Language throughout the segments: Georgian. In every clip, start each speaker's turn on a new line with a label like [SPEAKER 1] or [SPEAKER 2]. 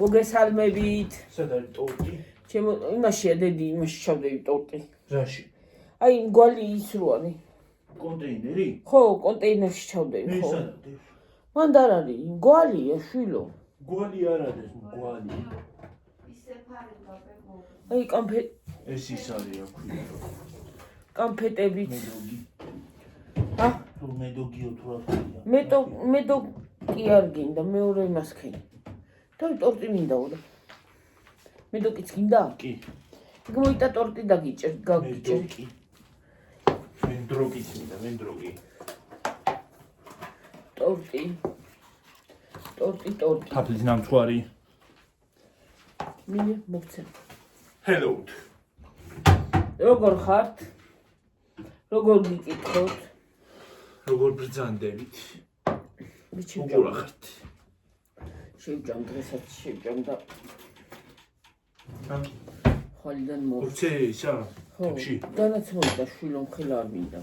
[SPEAKER 1] მოგესალმებით.
[SPEAKER 2] სად არის ტორტი?
[SPEAKER 1] ჩემო იმაშია დედი, იმაში ჩავდები ტორტი.
[SPEAKER 2] რაში?
[SPEAKER 1] აი გვალი ის როანი.
[SPEAKER 2] კონტეინერი?
[SPEAKER 1] ხო, კონტეინერში ჩავდები, ხო.
[SPEAKER 2] ეს არის.
[SPEAKER 1] მანდ არ არის, გვალია, შვილო.
[SPEAKER 2] გვალი არ არის, გვალი.
[SPEAKER 1] აი კამფეტ
[SPEAKER 2] ეს ის არის აქვე.
[SPEAKER 1] კამფეტებით.
[SPEAKER 2] მედოგი.
[SPEAKER 1] ა?
[SPEAKER 2] თუ მედოგიო თუ რა ქვია?
[SPEAKER 1] მედო კი არ გინდა, მეორე იმას ხენი. თავი ტორტი მინდაო და. მედოკიც გინდა?
[SPEAKER 2] კი.
[SPEAKER 1] იქ მოიტა ტორტი დაგიჭერ, გაგიჭერ.
[SPEAKER 2] მედოგი. მენდროგიც მინდა, მენდროგი.
[SPEAKER 1] ტორტი.
[SPEAKER 2] თაფლის ნამცხვარი.
[SPEAKER 1] მინე მოგცემ.
[SPEAKER 2] Hello.
[SPEAKER 1] როგორ ხართ? როგორ გიკითხოთ?
[SPEAKER 2] როგორ ბრძანდებით?
[SPEAKER 1] მიჩემ
[SPEAKER 2] როგორ ხართ?
[SPEAKER 1] შევჭამ დღესაც შევჭამ და ხალიდან
[SPEAKER 2] მოვცე ისა?
[SPEAKER 1] ხო, დანაც მოიდა შვილო მხელა არ მინდა.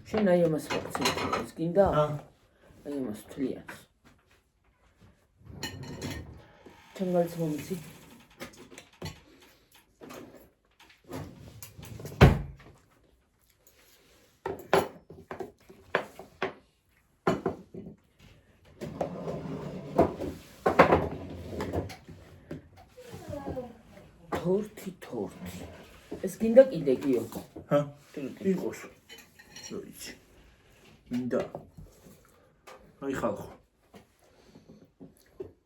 [SPEAKER 1] შენ აი ამას ვაქცინე, ეს გინდა? აი ამას თლიან. ჩანგალიც მომიცი. თორთი. ეს გინდა კიდე გიო?
[SPEAKER 2] ჰა? იყოს. რო იცი. მინდა. აი ხალხო.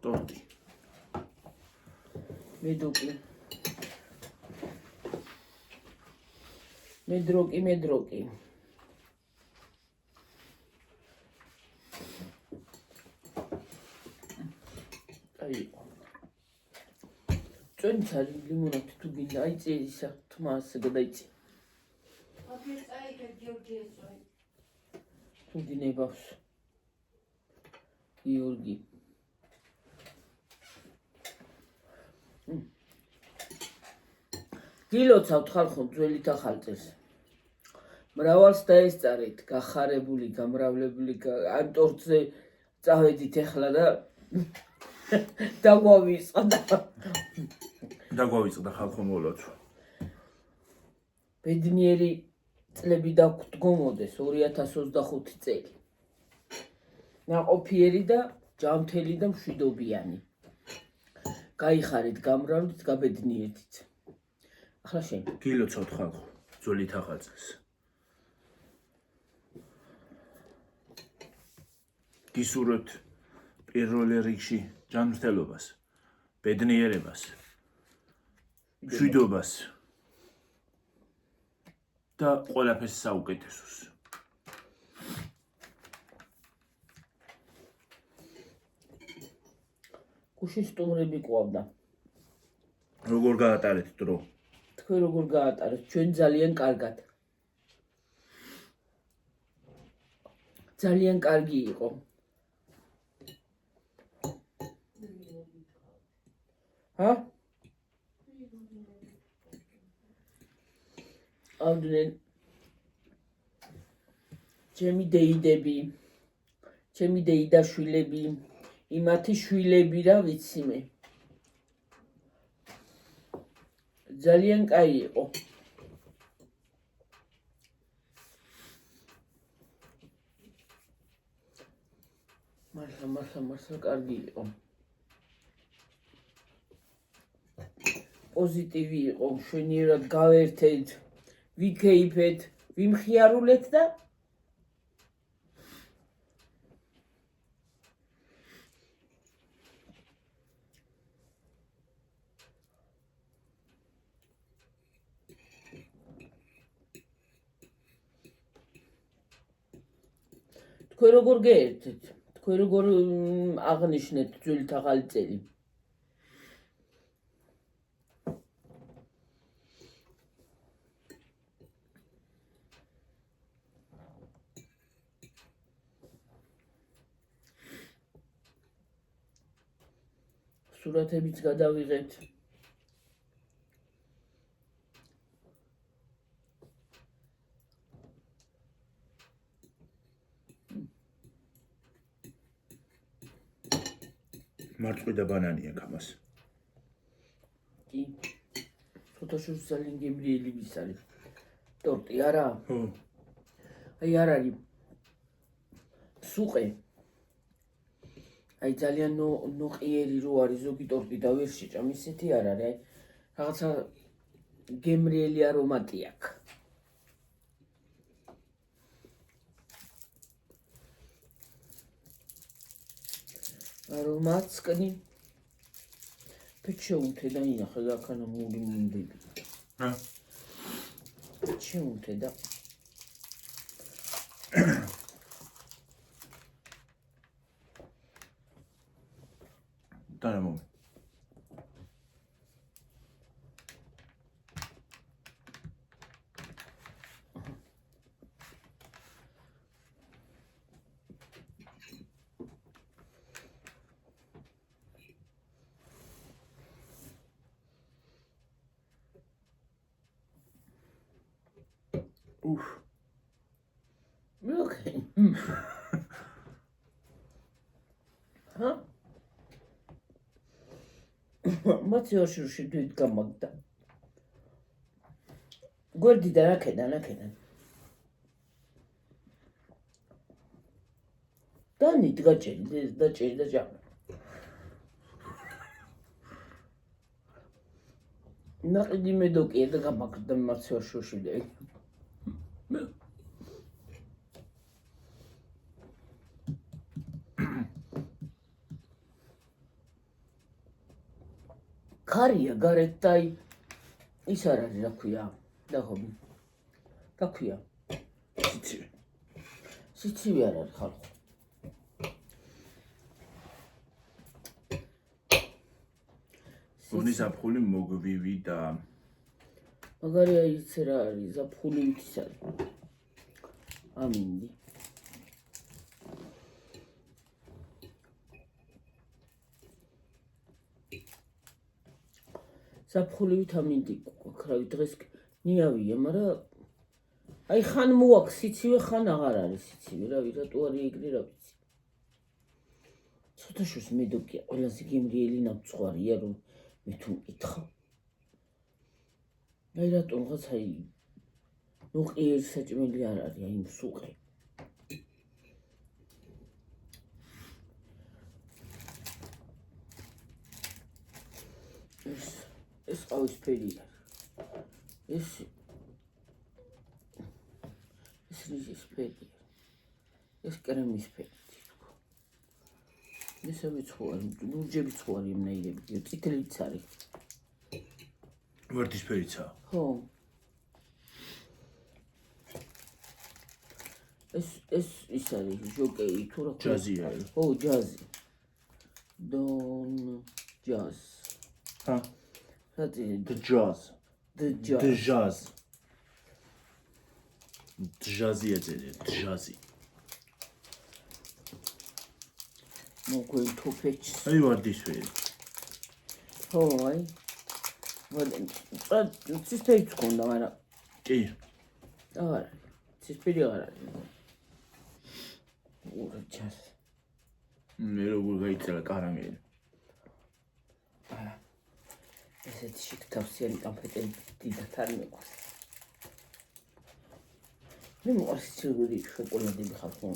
[SPEAKER 2] ტორტი.
[SPEAKER 1] მედროკი. აი წვენც არის ლიმონათი თუ გინდა, აი წერისა, თმა ასე გადაიცი. თუ დინებავს. გიორგი. გილოცავთ ხალხო ძველით ახალწელს. მრავალს დაესწარეთ, გახარებული, გამრავლებული, ამ ტორტზე წავედით ახლა და
[SPEAKER 2] დაგვავიწყდა ხალხო მოლოცვა.
[SPEAKER 1] ბედნიერი წლები დაგდგომოდეს 2025 წელი. ნაყოფიერი და ჯანმრთელი და მშვიდობიანი. გაიხარეთ, გამრავლეთ, გაბედნიერდით. ახლა შენ.
[SPEAKER 2] გილოცავთ ხალხო ძველით ახალწელს. გისურვებთ პირველ რიგში ჯანმრთელობას, ბედნიერებას, მშვიდობას და ყველაფერს საუკეთესოს.
[SPEAKER 1] გუშინ სტუმრები ყავდა.
[SPEAKER 2] როგორ გაატარეთ დრო?
[SPEAKER 1] თქვენ როგორ გაატარეთ? ჩვენ ძალიან კარგად. ძალიან კარგი იყო. ჰა? ავდნენ ჩემი დეიდები, ჩემი დეიდაშვილები, იმათი შვილები რა ვიცი მე. ძალიან კაი იყო. მართლა კარგი იყო. პოზიტივი იყო, მშვენიერად გავერთეთ, ვიქეიფეთ, ვიმხიარულეთ და თქვენ როგორ გეერთეთ? თქვენ როგორ აღნიშნეთ ძველით ახალი წელი? სურათებიც გადავიღეთ.
[SPEAKER 2] მარწყვი და ბანანი აქვს ამას.
[SPEAKER 1] კი. ფოტოშოპს ძალიან გემრიელი ვის არის. ტორტი არა?
[SPEAKER 2] ხო.
[SPEAKER 1] აი არ არის. სუყე. აი ძალიან ნოყიერი რო არის ზოგი ტორტი და ვერ შეჭამ, ისეთი არ არის. აი რაღაცა გემრიელი არომატი აქვს. არომატსკნი პეჩეუნთე და ინახე და აქანა მული მუნდები. პეჩეუნთე და
[SPEAKER 2] დანა მომი. Uff.
[SPEAKER 1] Okay. Ha? Mati hoşuşu düğüt kamakta. Gördü de nakeden. Dani tıkaçeli da canım. Nakedime dok yedi kamakta mati hoşuşu değil. Karıya garettay ის არ არის რა ქვია და ხომ რა ქვია სიცივე არ არის ხალხო
[SPEAKER 2] ორი ზაფხული მოგვივი და
[SPEAKER 1] მაგარია ის რა არის ზაფხული ის არის ამინდი ზაფხულივით ამინდი კრავი დღეს ნიავია, მაგრამ აი ხან მოაქვს სიცივე, ხან აღარ არის სიცივე, რავი, რატო არის ეგრე რა ვიცი. ცოტა შორს მედოკია, ყველაზე გემრიელი ნამცხვარია, რომ მე თუ მკითხავ. აი რატო რაღაც აი ნოყიერი საჭმელი არ არის, აი მსუყე. ეს ყავისფერია. ეს რიზისფერია. ეს კრემისფერი. ესავე ცხოვარი, ლურჯები ცხოვარი იმნაირები, წითელიც არის.
[SPEAKER 2] ვარდისფერიცაა.
[SPEAKER 1] ხო. ეს ის არის ჟოკეი თუ რა ქვია?
[SPEAKER 2] ჯაზი არის.
[SPEAKER 1] ხო, ჯაზი. Don jazz.
[SPEAKER 2] Ha?
[SPEAKER 1] What is it?
[SPEAKER 2] The jazz.
[SPEAKER 1] The jazz.
[SPEAKER 2] The jazz. Jazzy ეძებდა, jazzy.
[SPEAKER 1] მოგვი თოფეჩს.
[SPEAKER 2] აი ვარდისფერი.
[SPEAKER 1] ხო, აი. ცისფერიც გქონდა, მაგრამ
[SPEAKER 2] კი.
[SPEAKER 1] აღარ არის. ცისფერი აღარ არის. ურა ჯაზ.
[SPEAKER 2] მე როგორ გაიწელა კარამელი.
[SPEAKER 1] ესეთი შიგთავსიანი კონფეტები დიდად არ მეყვარს. მე მოყავს ცილური შოკოლადები ხალხო.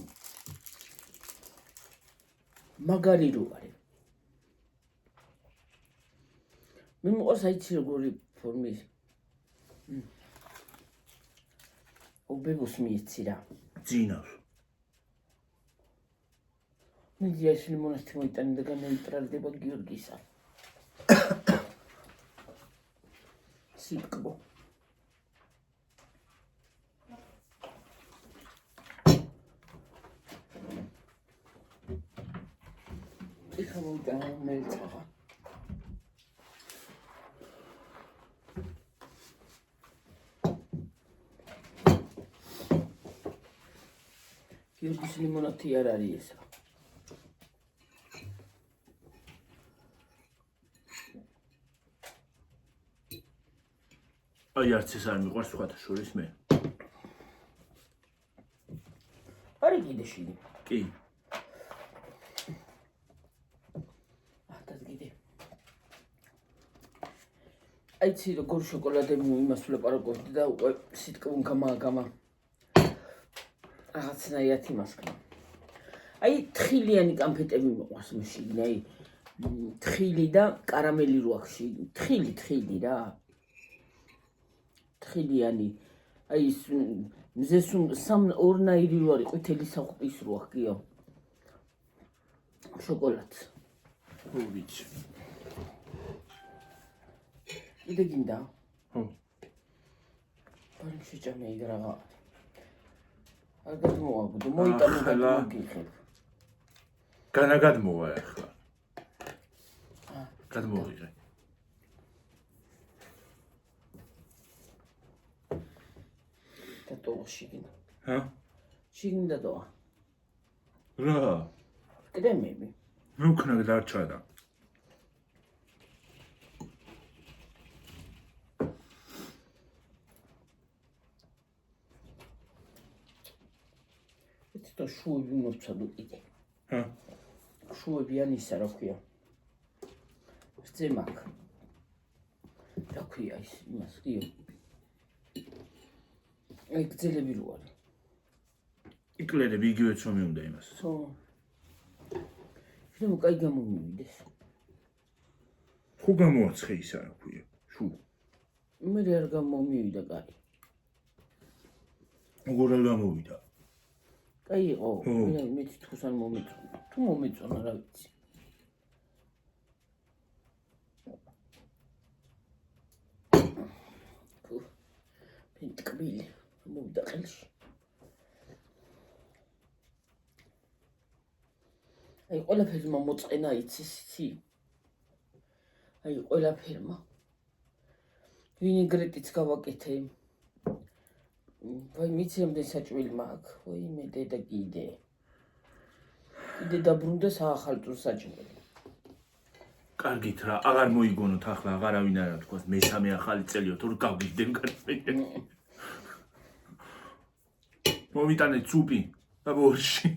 [SPEAKER 1] მაგარი რო არის. მე მოყავს აი ცილური ფორმის. ობებოს მიეცი რა.
[SPEAKER 2] ძინავს.
[SPEAKER 1] მე ძიაში მონასტერი მოიტანე და განაიტრალდება გიორგისა. სიტკბო. იქა მოიტანა მელწავა. გიორგის ლიმონათი არ არის ესა.
[SPEAKER 2] აი არც ეს არ მიყვარს სხვათა შორის მე.
[SPEAKER 1] არის კიდე შიგნით.
[SPEAKER 2] კი.
[SPEAKER 1] აიცი როგორ შოკოლადები იმას ვლაპარაკობდი და უკვე სიტყვი გამა რაღაცნაირად იმას ქნა. აი თხილიანი კანფეტები მოყვარს მაშინ, აი თხილი და კარამელი რო აქვს შიგნით. თხილი რა. თხილიანი. აი ის მზეს ორნაირი რო არის, ყვითელი საყურის რო აქვს, გიო. შოკოლადს.
[SPEAKER 2] ხო ვიცი.
[SPEAKER 1] კიდე გინდა?
[SPEAKER 2] ხო.
[SPEAKER 1] ბარი შეჭამე იქ რაღა. არ გადმოვაგდო, მოიტანო და მოგიხებ.
[SPEAKER 2] განა გადმოვა ახლა. გადმოვიღე.
[SPEAKER 1] დატოვა შიგნ.
[SPEAKER 2] ჰა?
[SPEAKER 1] შიგნ დატოვა.
[SPEAKER 2] რა?
[SPEAKER 1] კრემები.
[SPEAKER 2] მე უკნა დარჩა და.
[SPEAKER 1] ეს то შუები მოვცადო კიდე.
[SPEAKER 2] ჰა?
[SPEAKER 1] შუები ან ისა რა ქვია. ზემაკ. რა ქვია ის იმას, გიო. აი გძელები რო არის.
[SPEAKER 2] იკლერები იგივეც რომ უნდა იმას.
[SPEAKER 1] ხო. შენ უკაი გამომივიდეს.
[SPEAKER 2] ხო გამოაცხე ის რა ქვია. შუ.
[SPEAKER 1] მე არ გამომივიდა კაი.
[SPEAKER 2] როგორ არ გამოვიდა?
[SPEAKER 1] კაი იყო. მე თვითონ არ მომეწონა. თუ მომეწონა რა ვიცი. პინტკბილი მოვიდა ყელში. აი ყველაფერმა მოწყენა იცი. აი ყველაფერმა. ვინეგრეტიც გავაკეთე. ვაი მიცი ამდენ საჭველი მაქვს. ვაი მე დედა კიდე დაბრუნდა საახალწლო საჭველი.
[SPEAKER 2] კარგით რა, აღარ მოიგონოთ ახლა, აღარავინ არა თქვა, მესამე ახალი წელიო, თუ გავგიდნენ კარგი. მომიტანეთ სუპი და ბორში.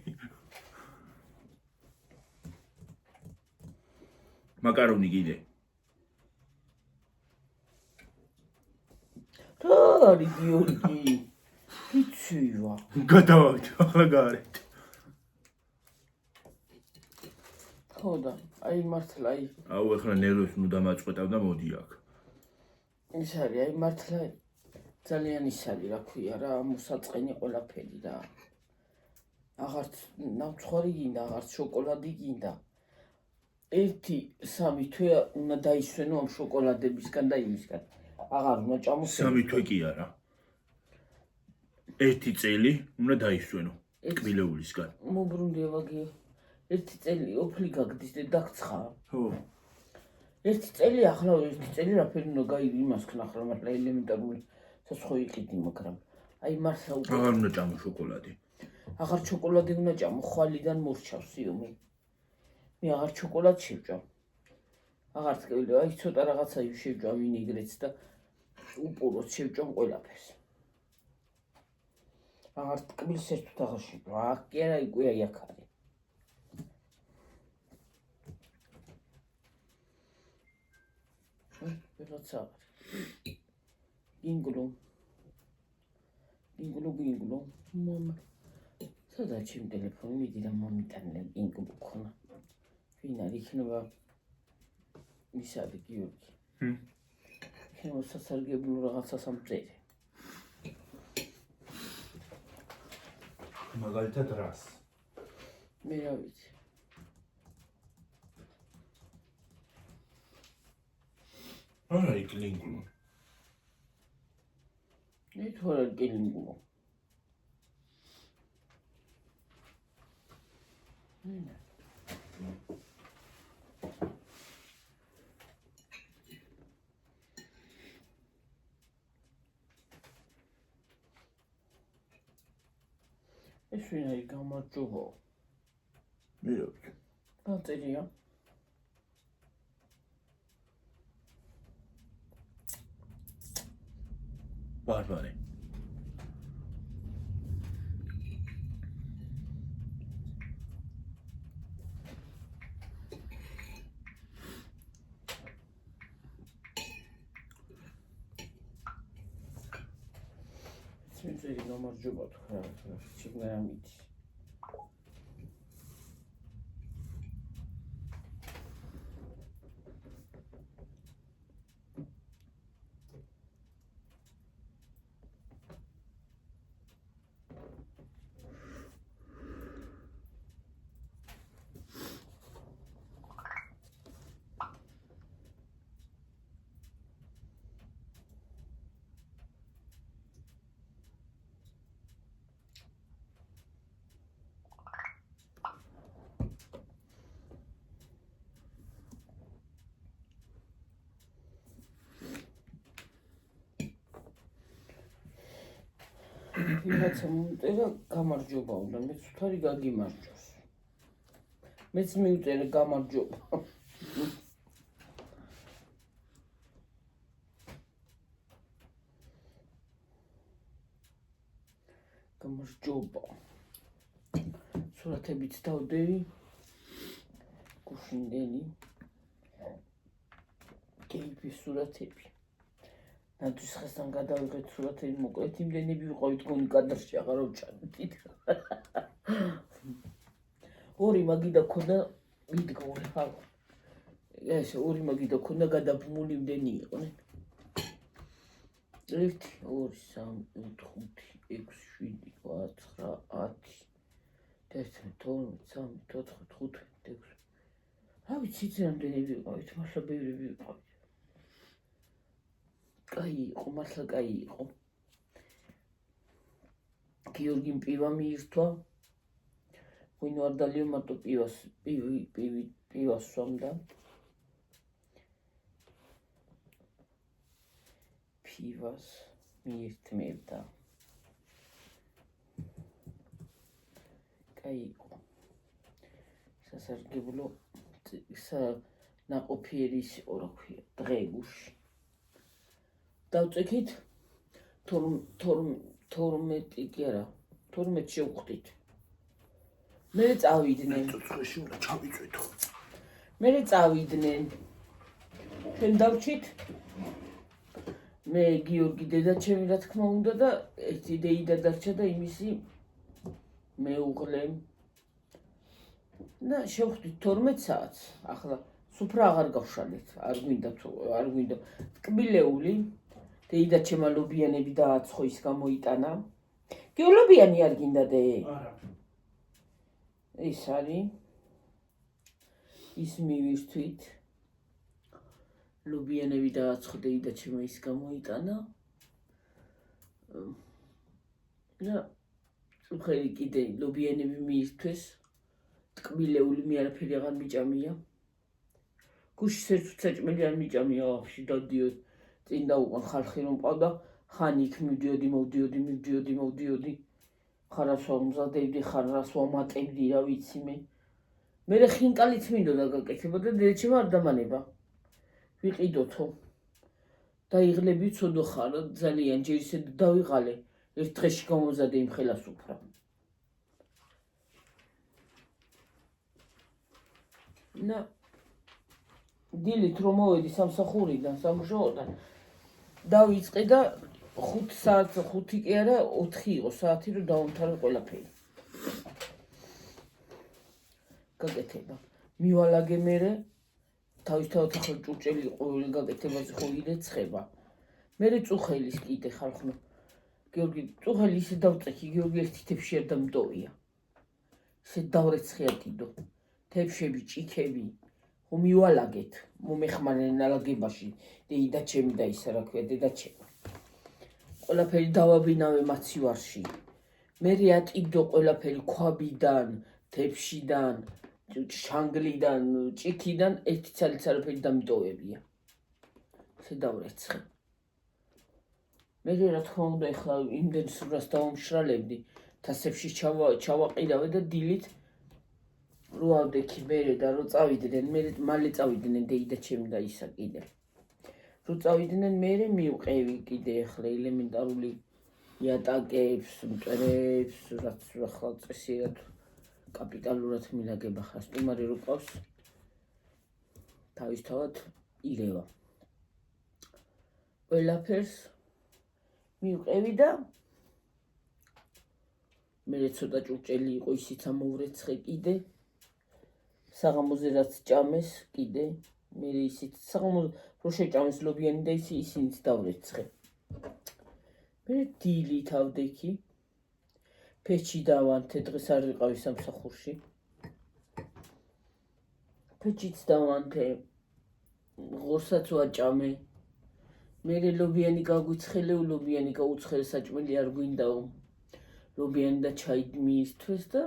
[SPEAKER 2] მაკარონი კიდე.
[SPEAKER 1] რა არის გიორგი? იცი რა.
[SPEAKER 2] გადავაგდო, ახლა გარეთ.
[SPEAKER 1] ხო და აი მართლა აი
[SPEAKER 2] აუ ახლა ნერვებს ნუ დამაწყვეტავ და მოდი აქ.
[SPEAKER 1] ის არის აი მართლა ძალიან ის არის რა ქვია რა მოსაწყენი ყველაფერი რა. აღარც ნამცხვარი გინდა, აღარც შოკოლადი გინდა. 1-3 თვე უნდა დაისვენო ამ შოკოლადებისგან და იმისგან. აღარ უნდა ჭამოს.
[SPEAKER 2] 3 თვე კი არა. 1 წელი უნდა დაისვენო კბილეულისგან.
[SPEAKER 1] მობრუნდება გიო. 1 წელი ოფლი გაგდის და დაგცხა.
[SPEAKER 2] ხო.
[SPEAKER 1] 1 წელი ახლა 1 წელი რაფერი უნდა გაიგო იმას ქნახლა, მაგრამ ელემენტარული სასხო იყიდი, მაგრამ აი მართლა უკვე
[SPEAKER 2] აღარ უნდა ჭამო შოკოლადი.
[SPEAKER 1] აღარ შოკოლადი უნდა ჭამო, ხვალიდან მორჩავს იუმი. მე აღარ შოკოლადს შევჭამ. აღარ თქები, აი ცოტა რაღაცა შევჭამ ვინეგრეტს და უპუროთ შევჭამ ყველაფერს. აღარ თკბილს ერთად აღარ შევჭამ. აქ კი არა, უკვე აი აქ არის. ვიღაცა არის. გინგლო. მამა. სადაა ჩემი ტელეფონი? მიდი და მომიტანე გინგლო ხონა. ვინ არის იქნება? ის არის გიორგი. იქნება სასარგებლო რაღაცას ამწერე.
[SPEAKER 2] მაგალითად რას?
[SPEAKER 1] მე რა ვიცი.
[SPEAKER 2] არა იკლინგლო.
[SPEAKER 1] მე თუ არა გინგლო. ეს ვინ არის გამარჯობა?
[SPEAKER 2] მე რა ვიცი.
[SPEAKER 1] დაწერია.
[SPEAKER 2] ბარბარე.
[SPEAKER 1] წერი გამარჯობა თქვა, შეგნა ამით. ვიღაცა მომწერა გამარჯობა უნდა, მეც ვთარი გაგიმარჯოს. მეც მივწერე გამარჯობა. გამარჯობა. სურათებიც დავდევი. გუშინდელი. კეიფი სურათები. ნათვის ხესთან გადავიღეთ სურათები, მოკლედ იმდენები ვიყავით გონი კადრში აღარ ვჭანდით. ორი მაგიდა ქონდა მიდგორი ხალ. ეს ორი მაგიდა ქონდა გადაბმული იმდენი იყვნენ. 1 2 3 4 5 6 7 8 9 10 11 12 13 14 15 16 რა ვიცი რამდენები ვიყავით, მართლა ბევრები ვიყავით. კაი იყო, მართლა კაი იყო. გიორგიმ პივა მიირთვა. ვინ არ დალიო მარტო პივას სვამდა. პივას მიირთმევდა. კაი იყო. სასარგებლო ნაყოფიერი ის იყო, რა ქვია, დღე გუში. დავწექით 12 კი არა 12 შევხვდით. მე წავიდნენ.
[SPEAKER 2] ცოცხლში უნდა ჩავიწვეთო.
[SPEAKER 1] მე წავიდნენ. ჩვენ დავჩით. მე გიორგი დედაჩემი რა თქმა უნდა და ერთი დეიდა დარჩა და იმისი მეუღლე. და შევხვდით 12 საათს. ახლა სუფრა აღარ გავშალეთ. არ გვინდა ტკბილეული. დეიდაჩემა ლობიანები დააცხო ის გამოიტანა. გეოლობიანი არ გინდა დე?
[SPEAKER 2] არა.
[SPEAKER 1] ეს არის. ის მივირთვით. ლობიანები დააცხო დეიდაჩემა ის გამოიტანა. და უხელი კიდე ლობიანები მიირთვეს. ტკბილეული მე არაფერი აღარ მიჭამია. გუშინ საჭმელი არ მიჭამია ახში დადიოდ. წინ დაუყან ხალხი რომ ყავდა, ხან იქ მივდიოდი. ხარას ვამზადებდი, ხარას ვამატებდი, რა ვიცი მე. მერე ხინკალიც მინდოდა გაკეთება და დედაჩემა არ დამანება. ვიყიდოთო. დაიღლები ცოდო ხარ, ძალიან ჯერ ისე დავიღალე, ერთ დღეში გამოვზადე იმ ხელას უფრა. და დილით რომ მოვედი სამსახურიდან, სამუშაოდან, დავიწყე და 5 საათს 5 კი არა 4 იყო საათი რომ დავამთავრე ყველაფერი. გაკეთება. მივალაგე მერე თავისთავად ახლა ჭურჭელი ყოველი გაკეთებაზე ხო ირეცხება. მერე წუხელის კიდე ხალხო. გიორგი წუხელი ისე დავწექი, გიორგი ერთი თებში არ დამტოვია. ისე დავრეცხია კიდო. თებშები, ჭიქები. ხო მივალაგეთ, მომეხმარნენ ნალაგებაში დეიდაჩემი და ისა რა ქვია დედაჩემა. ყველაფერი დავაბინავე მაცივარში. მერე ატივდო ყველაფერი ქვაბიდან, თებშიდან, შანგლიდან, ჭიქიდან, ერთი ცალიც არაფერი დამიტოვებია. ესე დავრეცხე. მერე რა თქმა უნდა ეხლა იმდენ სურას დავამშრალებდი, თასებში ჩავაყირავე და დილით როავდექი მერე და რო წავიდნენ, მერე მალე წავიდნენ დეიდაჩემი და ისა კიდე. რო წავიდნენ მერე მივყევი კიდე ახლა ელემენტარული იატაკებს, მტვერებს, რაც ახლა წესიერ კაპიტალურად მილაგება ხარ, სტუმარი რო ყავს, თავისთავად ირევა. ყველაფერს მივყევი და მე ცოტა ჭურჭელი იყო ისიც ამოვრეცხე კიდე საღამოზე რაც ჭამეს კიდე მე ისიც საღამოზე რო შეჭამეს ლობიანი და ისინიც დავრეცხე მე დილი თავდექი ფეჩი დავანთე დღეს არ ვიყავი სამსახურში ფეჩიც დავანთე ღორსაც ვაჭამე მე ლობიანი გაგვიცხელე ლობიანი გაუცხელე საჭმელი არ გვინდაო ლობიანი და ჩაი მიისთვეს და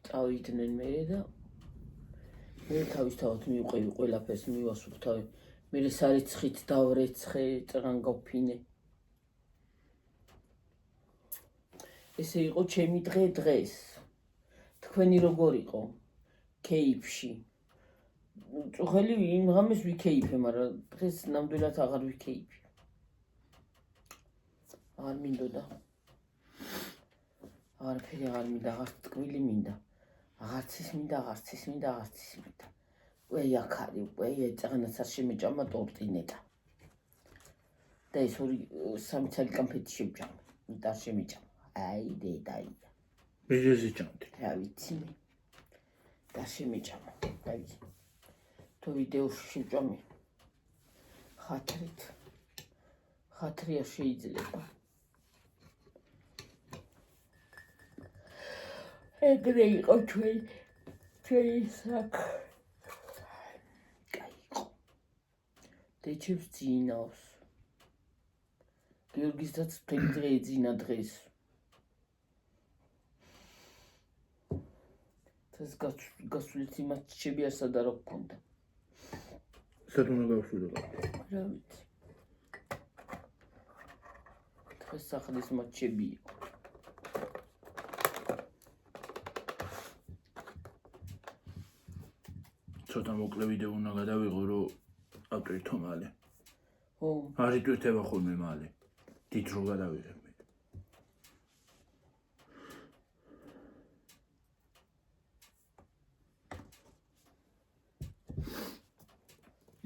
[SPEAKER 1] წავიდნენ მე და მე თავისთავად მივყევი ყველაფერს მივასუფთავე მე სარეცხით დავრეცხე წრან გავფინე ესე იყო ჩემი დღეს თქვენი როგორ იყო კეიფში წუხელი იმ ღამეს ვიქეიფე მაგრამ დღეს ნამდვილად აღარ ვიქეიფი არ მინდოდა არაფერი აღარ მინდა აღარ ტკბილი მინდა აღარცის მინდა ყვეი აქ არის ყვეი წაღანაც არ შემეჭამა ტორტინეტა და ეს 3 ცალი კანფეტი შევჭამ და არ შემეჭამა აი დედაია
[SPEAKER 2] მეჯერზე ჭამდი
[SPEAKER 1] რა ვიცი მე და შემეჭამა აი თუ ვიდეოში შევჭამი ხათრია შეიძლება ეგრე იყო ჩვენი საქმე კაი დეჩებს ძინავს გიორგისაც მთელი დღე ეძინა დღეს ეს გასულით იმაჩები არ სადა რა გქონდა
[SPEAKER 2] სად უნდა გავშვიდო
[SPEAKER 1] რა ვიცი დღეს სახლის მაჩები იყო
[SPEAKER 2] ცოტა მოკლე ვიდეო უნდა გადავიღო რომ ავტვირთო მალე
[SPEAKER 1] ო
[SPEAKER 2] არ იტვირთება ხოლმე მალე დიდ რო გადავიღებ მე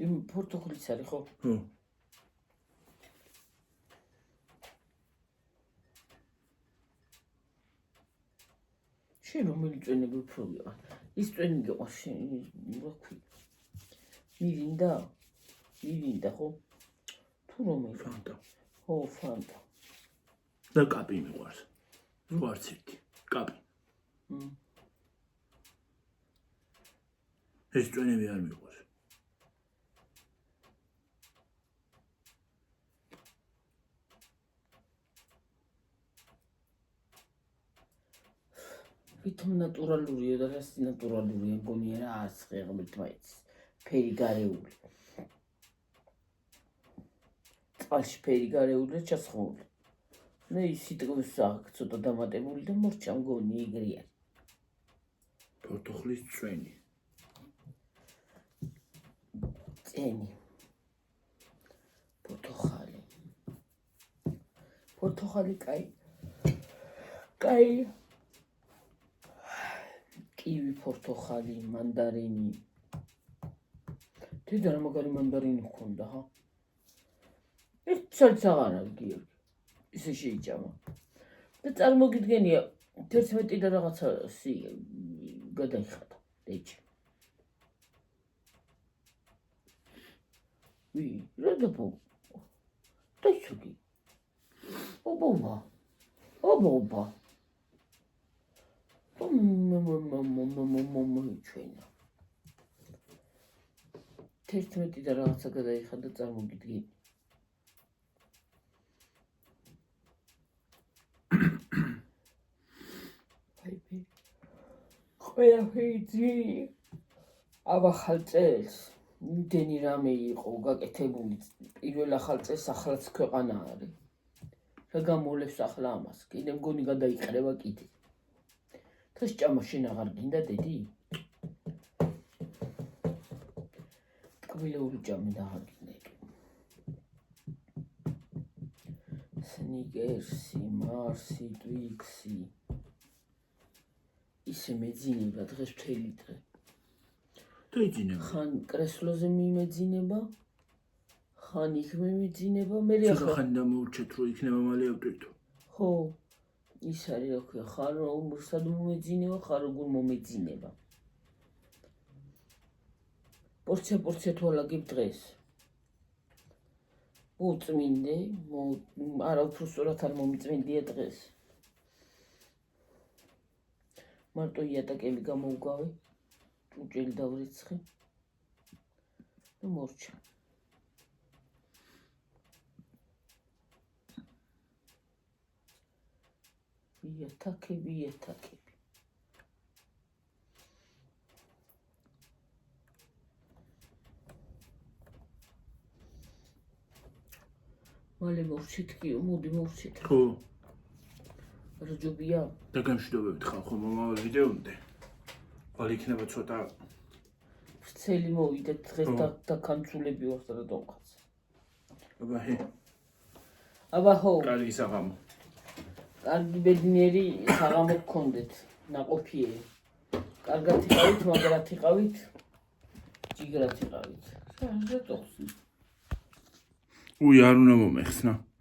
[SPEAKER 1] იმ პორტუგალის არის ხო?
[SPEAKER 2] ხო
[SPEAKER 1] შენ რომელი წვენები უფრო ვიყავ? ის წვენი გიყავს შენ რა ქვია? მივინდა ხო? თუ რომელი?
[SPEAKER 2] ფანტა
[SPEAKER 1] ხო ფანტა
[SPEAKER 2] და კაპი მიყვარს რო არც ერთი კაპი ეს წვენები არ მიყვარს
[SPEAKER 1] ვითომ ნატურალურია და რას ნატურალურია მგონია რა არც ღეღმით მაინც ფერი გარეული წყალში ფერი გარეული და ჩასხმული მე სიტყვის აქვს ცოტა დამატებული და მორჩა მგონი ეგრეა
[SPEAKER 2] პორტუხლის წვენი
[SPEAKER 1] წენი პორტუხალი კაი კივი პორტუხალი მანდარინი დედა რა მაგარი მანდარინი ჰქონდა ხა ერთ წელს აღარ არის გიორგი ისე შეიჭამა და წარმოგიდგენია 11 და რაღაცა გადაიხადა დეჭი ვი რა დაბო დაიჩუგი ობობა ჩვენა 11 და რაღაცა გადაიხადა წარმოგიდგენი ყველაფერი ახალ წელს იმდენი რამე იყო გაკეთებული პირველ ახალ წელს ახლაც ქვეყანა არის რა გამოლევს ახლა ამას კიდე მგონი გადაიყრება კიდე დღეს ჭამა შენ აღარ გინდა დედი ტკბილეული ჭამი და აღარ გინდა სნიკერსი მარსი ტვიქსი ისე მეძინება დღეს მთელი დღე
[SPEAKER 2] და იძინება
[SPEAKER 1] ხან კრესლოზე მიმეძინება ხან იქ მიმიძინება მე
[SPEAKER 2] ცოტა ხანი დამოურჩეთ რომ იქნება მალე ავტირთო
[SPEAKER 1] ხო ის არის რა ქვია ხარ სად მომეძინება ხარ როგორ მომეძინება პორცია თვალაგებ დღეს მოწმინდე არა უფრო სწორად არ მომიწმინდია დღეს მარტო იატაკები გამოუგავე ჭუჭელი დავრიცხე და მორჩა იატაკები მალე მოვჩითკიო მოდი მოვჩით
[SPEAKER 2] ხო
[SPEAKER 1] რა ჯობია
[SPEAKER 2] და გამშვიდობებით ხარ ხო მომავალ ვიდეომდე ვალ იქნება ცოტა
[SPEAKER 1] ვრცელი მოვიდეთ დღეს და კანცულები ვარ და დონყაც აბა ხო
[SPEAKER 2] კარგი საღამო
[SPEAKER 1] კარგი ბედნიერი საღამო გქონდეთ ნაყოფიერი კარგად იყავით მაგრად იყავით ჯიგრად იყავით რა წოხს
[SPEAKER 2] უი არ უნდა მომეხსნა